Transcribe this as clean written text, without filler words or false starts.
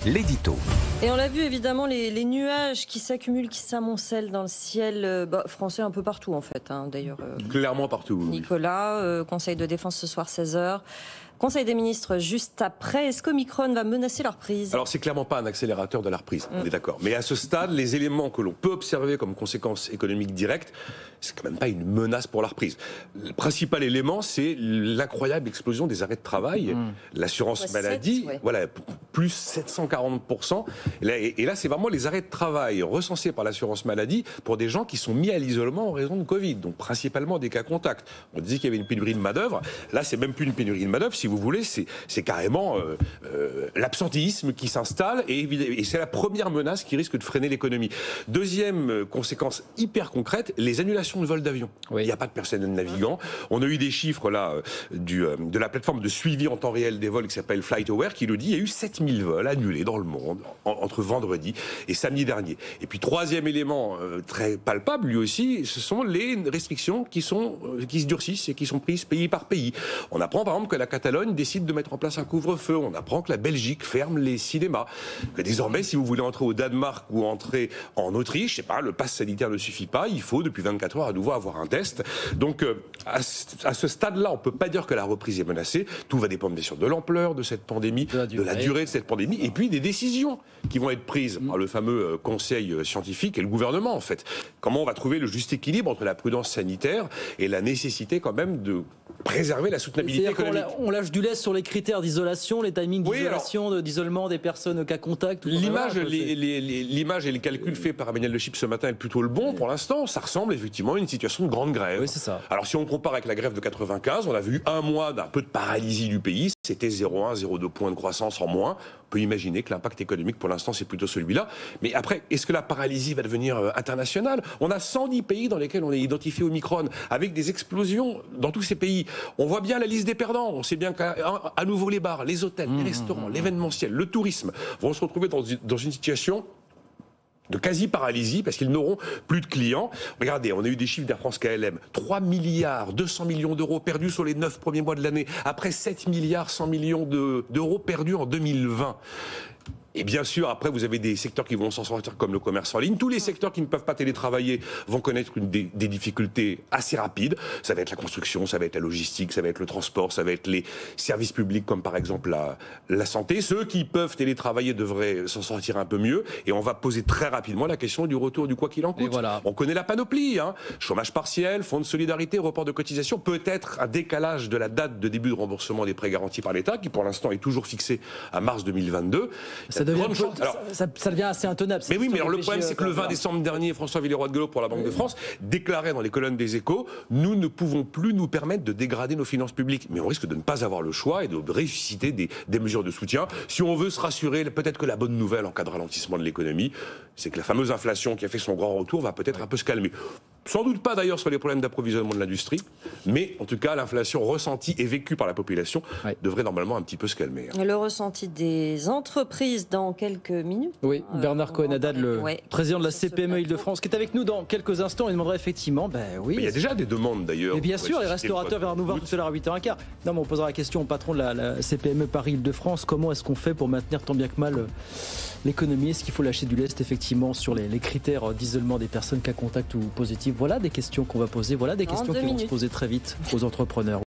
l'édito. Et on l'a vu évidemment, les nuages qui s'accumulent, qui s'amoncellent dans le ciel français un peu partout en fait. D'ailleurs, clairement partout. Nicolas, Conseil de défense ce soir 16h. Conseil des ministres juste après. Est-ce qu'Omicron va menacer la reprise ? Alors c'est clairement pas un accélérateur de la reprise, on est d'accord. Mais à ce stade, les éléments que l'on peut observer comme conséquences économiques directes, c'est quand même pas une menace pour la reprise. Le principal élément, c'est l'incroyable explosion des arrêts de travail. L'assurance maladie, voilà, plus 740%. Et là, c'est vraiment les arrêts de travail recensés par l'assurance maladie pour des gens qui sont mis à l'isolement en raison de Covid, donc principalement des cas contacts. On disait qu'il y avait une pénurie de main-d'œuvre. Là, c'est même plus une pénurie de main-d'œuvre. Si vous voulez, c'est carrément l'absentéisme qui s'installe et c'est la première menace qui risque de freiner l'économie. Deuxième conséquence hyper concrète, les annulations de vols d'avion. Il n'y a pas de personnel navigant. On a eu des chiffres là de la plateforme de suivi en temps réel des vols qui s'appelle FlightAware qui le dit, il y a eu 7000 vols annulés dans le monde entre vendredi et samedi dernier. Et puis troisième élément très palpable lui aussi, ce sont les restrictions qui se durcissent et qui sont prises pays par pays. On apprend par exemple que la Catalogne décide de mettre en place un couvre-feu. On apprend que la Belgique ferme les cinémas. Que désormais, si vous voulez entrer au Danemark ou entrer en Autriche, je sais pas, le pass sanitaire ne suffit pas. Il faut depuis 24 heures à nouveau avoir un test. Donc à ce stade-là, on peut pas dire que la reprise est menacée. Tout va dépendre bien sûr de l'ampleur de cette pandémie, de la durée de cette pandémie, et puis des décisions qui vont être prises par le fameux conseil scientifique et le gouvernement en fait. Comment on va trouver le juste équilibre entre la prudence sanitaire et la nécessité quand même de préserver la soutenabilité économique. On lâche du lest sur les critères d'isolation, les timings d'isolation, d'isolement des personnes au cas contact. L'image et les calculs faits par Emmanuel Le Chip ce matin est plutôt le bon pour l'instant. Ça ressemble effectivement à une situation de grande grève. Oui, c'est ça. Alors si on compare avec la grève de 95, on a vu un mois d'un peu de paralysie du pays. C'était 0,1, 0,2 points de croissance en moins. On peut imaginer que l'impact économique pour l'instant c'est plutôt celui-là. Mais après, est-ce que la paralysie va devenir internationale ? On a 110 pays dans lesquels on est identifié Omicron, avec des explosions dans tous ces pays. On voit bien la liste des perdants. On sait bien qu'à nouveau les bars, les hôtels, les restaurants, l'événementiel, le tourisme vont se retrouver dans une situation de quasi-paralysie parce qu'ils n'auront plus de clients. Regardez, on a eu des chiffres d'Air France KLM. 3 milliards 200 millions d'euros perdus sur les 9 premiers mois de l'année. Après 7 milliards 100 millions d'euros perdus en 2020. Et bien sûr, après, vous avez des secteurs qui vont s'en sortir comme le commerce en ligne. Tous les secteurs qui ne peuvent pas télétravailler vont connaître des difficultés assez rapides. Ça va être la construction, ça va être la logistique, ça va être le transport, ça va être les services publics comme par exemple la santé. Ceux qui peuvent télétravailler devraient s'en sortir un peu mieux. Et on va poser très rapidement la question du retour du quoi qu'il en coûte. Voilà. On connaît la panoplie, chômage partiel, fonds de solidarité, report de cotisation, peut-être un décalage de la date de début de remboursement des prêts garantis par l'État, qui pour l'instant est toujours fixé à mars 2022. Ça devient assez intenable. Mais oui, mais alors le problème, c'est que le 20 décembre dernier, François Villeroy-de-Galhau pour la Banque de France déclarait dans les colonnes des Échos, nous ne pouvons plus nous permettre de dégrader nos finances publiques. Mais on risque de ne pas avoir le choix et de ressusciter des mesures de soutien. Si on veut se rassurer, peut-être que la bonne nouvelle en cas de ralentissement de l'économie, c'est que la fameuse inflation qui a fait son grand retour va peut-être un peu se calmer. Sans doute pas d'ailleurs sur les problèmes d'approvisionnement de l'industrie, mais en tout cas l'inflation ressentie et vécue par la population devrait normalement un petit peu se calmer. Le ressenti des entreprises dans quelques minutes. Oui, Bernard Cohen-Haddad, le président de la CPME Île-de-France, qui est avec nous dans quelques instants. Il demandera effectivement, il y a déjà des demandes d'ailleurs. Et bien sûr, les restaurateurs viendront nous voir tout à l'heure à 8h15. Non, mais on posera la question au patron de la CPME Paris-Île-de-France. Comment est-ce qu'on fait pour maintenir tant bien que mal l'économie? Est-ce qu'il faut lâcher du lest effectivement sur les critères d'isolement des personnes cas contact ou positives? Voilà des questions qu'on va poser. Voilà des questions qui vont se poser très vite aux entrepreneurs.